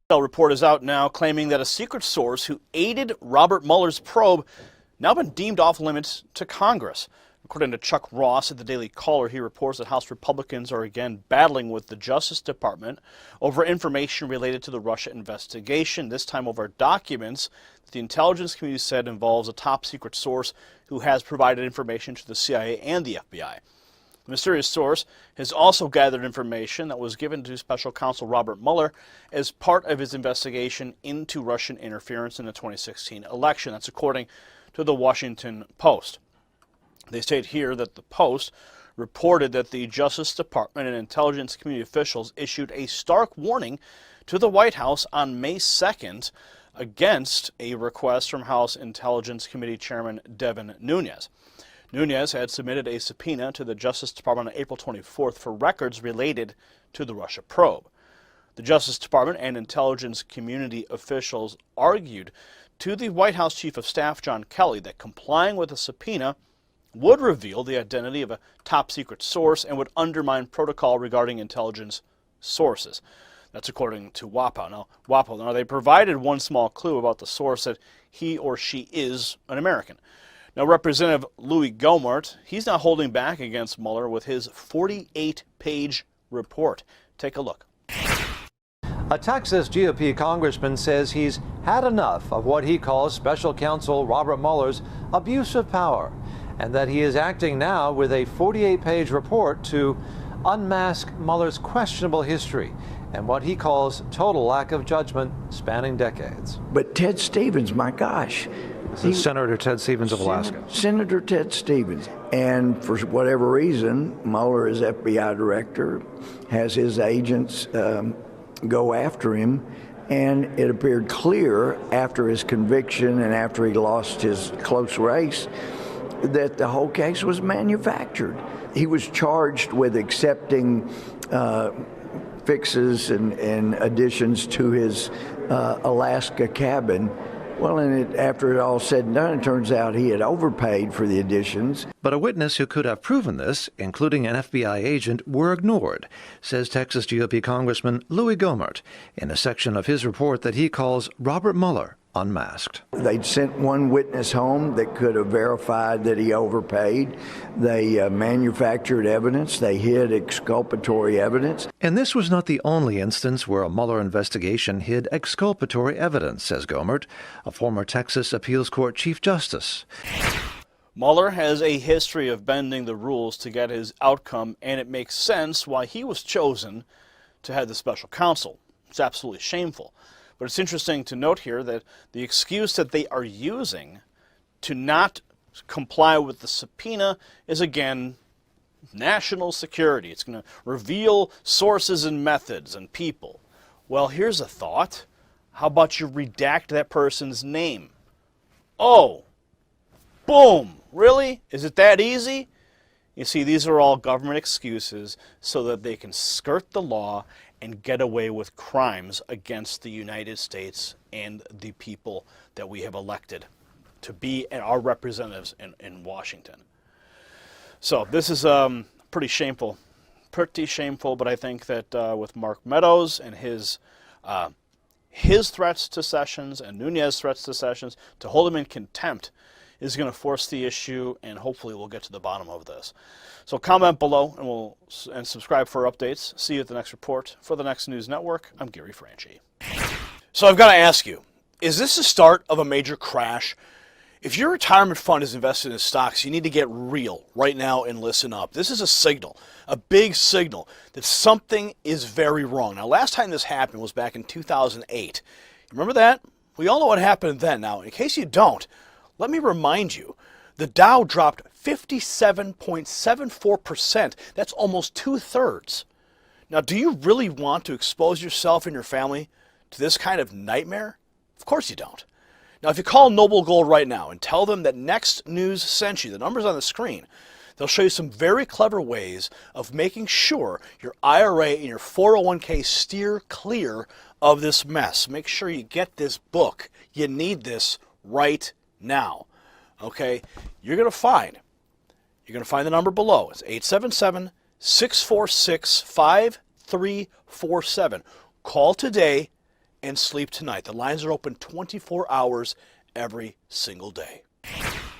The report is out now claiming that a secret source who aided Robert Mueller's probe now been deemed off limits to Congress. According to Chuck Ross at the Daily Caller, he reports that House Republicans are again battling with the Justice Department over information related to the Russia investigation, this time over documents that the intelligence community said involves a top secret source who has provided information to the CIA and the FBI. The mysterious source has also gathered information that was given to Special Counsel Robert Mueller as part of his investigation into Russian interference in the 2016 election. That's according to the Washington Post. They state here that the Post reported that the Justice Department and intelligence community officials issued a stark warning to the White House on May 2nd against a request from House Intelligence Committee Chairman Devin Nunes. Nunes had submitted a subpoena to the Justice Department on April 24th for records related to the Russia probe. The Justice Department and intelligence community officials argued to the White House Chief of Staff John Kelly that complying with the subpoena would reveal the identity of a top secret source and would undermine protocol regarding intelligence sources. That's according to WAPO. Now, they provided one small clue about the source, that he or she is an American. Now, Representative Louis Gohmert, he's not holding back against Mueller with his 48-page report. Take a look. A Texas GOP congressman says he's had enough of what he calls Special Counsel Robert Mueller's abuse of power, and that he is acting now with a 48-page report to unmask Mueller's questionable history and what he calls total lack of judgment spanning decades. But Ted Stevens, my gosh. Senator Ted Stevens of Alaska. Senator Ted Stevens. And for whatever reason, Mueller is FBI director, has his agents go after him, and it appeared clear after his conviction and after he lost his close race that the whole case was manufactured. He was charged with accepting fixes and additions to his Alaska cabin. Well, and after it all said and done, it turns out he had overpaid for the additions. But a witness who could have proven this, including an FBI agent, were ignored, says Texas GOP Congressman Louis Gohmert in a section of his report that he calls Robert Mueller Unmasked. They'd sent one witness home that could have verified that he overpaid. They manufactured evidence. They hid exculpatory evidence. And this was not the only instance where a Mueller investigation hid exculpatory evidence, says Gohmert, a former Texas appeals court chief justice. Mueller has a history of bending the rules to get his outcome, and it makes sense why he was chosen to head the special counsel. It's absolutely shameful. But it's interesting to note here that the excuse that they are using to not comply with the subpoena is, again, national security. It's going to reveal sources and methods and people. Well, here's a thought. How about you redact that person's name? Oh, boom. Really? Is it that easy? You see, these are all government excuses so that they can skirt the law and get away with crimes against the United States and the people that we have elected to be our representatives in Washington. So this is pretty shameful, but I think that with Mark Meadows and his threats to Sessions and Nunes' threats to Sessions, to hold him in contempt is going to force the issue, and hopefully we'll get to the bottom of this. So comment below and subscribe for updates. See you at the next report. For the Next News Network, I'm Gary Franchi. So I've got to ask you, is this the start of a major crash? If your retirement fund is invested in stocks, you need to get real right now and listen up. This is a signal, a big signal, that something is very wrong. Now, last time this happened was back in 2008. Remember that? We all know what happened then. Now, in case you don't, let me remind you, the Dow dropped 57.74%. That's almost 2/3. Now, do you really want to expose yourself and your family to this kind of nightmare? Of course you don't. Now, if you call Noble Gold right now and tell them that Next News sent you, the number's on the screen, they'll show you some very clever ways of making sure your IRA and your 401k steer clear of this mess. Make sure you get this book. You need this right now. Okay? You're going to find the number below. It's 877-646-5347. Call today and sleep tonight. The lines are open 24 hours every single day.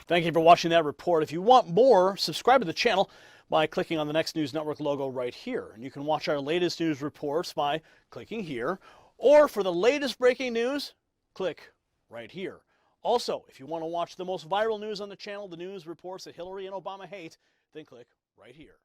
Thank you for watching that report. If you want more, subscribe to the channel by clicking on the Next News Network logo right here. And you can watch our latest news reports by clicking here. Or for the latest breaking news, click right here. Also, if you want to watch the most viral news on the channel, the news reports that Hillary and Obama hate, then click right here.